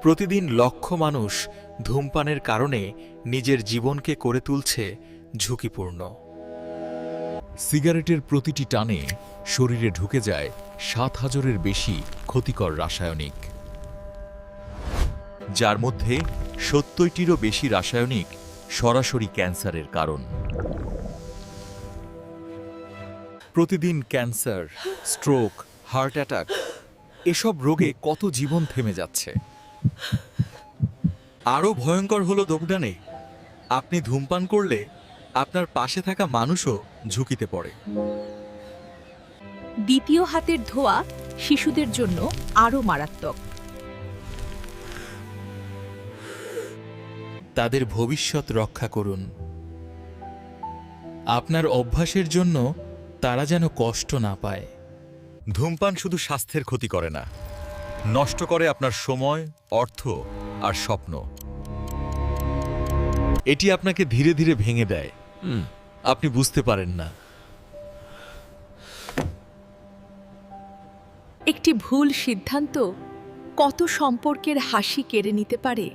প্রতিদিন লক্ষ মানুষ ধূমপানের কারণে নিজের জীবনকে করে তুলছে ঝুঁকিপূর্ণ। সিগারেটের প্রতিটি টানে শরীরে ঢুকে যায় ৭,০০০-এর বেশি ক্ষতিকর রাসায়নিক, যার মধ্যে ৭০-টিরও বেশি রাসায়নিক সরাসরি ক্যান্সারের কারণ। প্রতিদিন ক্যান্সার, স্ট্রোক, হার্ট অ্যাটাক এসব রোগে কত জীবন থেমে যাচ্ছে। আরও ভয়ঙ্কর হলো দোকডানে, আপনি ধূমপান করলে আপনার পাশে থাকা মানুষও ঝুঁকিতে পড়ে। দ্বিতীয় হাতের ধোঁয়া শিশুদের জন্য আরও মারাত্মক। তাদের ভবিষ্যৎ রক্ষা করুন। আপনার অভ্যাসের জন্য তারা যেন কষ্ট না পায়। ধূমপান শুধু স্বাস্থ্যের ক্ষতি করে না, নষ্ট করে আপনার সময়, অর্থ আর স্বপ্ন। এটি আপনাকে ধীরে ধীরে ভেঙে দেয়, আপনি বুঝতে পারেন না। একটি ভুল সিদ্ধান্ত কত সম্পর্কের হাসি কেড়ে নিতে পারে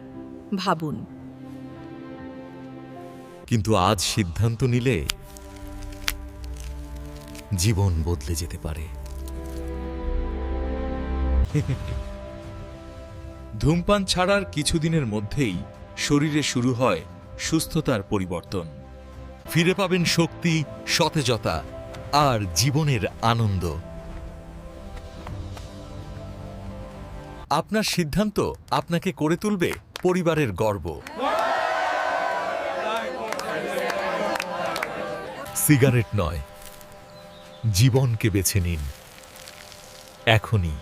ভাবুন। কিন্তু আজ সিদ্ধান্ত নিলে জীবন বদলে যেতে পারে। ধূমপান ছাড়ার কিছুদিনের মধ্যেই শরীরে শুরু হয় সুস্থতার পরিবর্তন। ফিরে পাবেন শক্তি, সতেজতা আর জীবনের আনন্দ। আপনার সিদ্ধান্ত আপনাকে করে তুলবে পরিবারের গর্ব। সিগারেট নয়, জীবনকে বেছে নিন এখনই।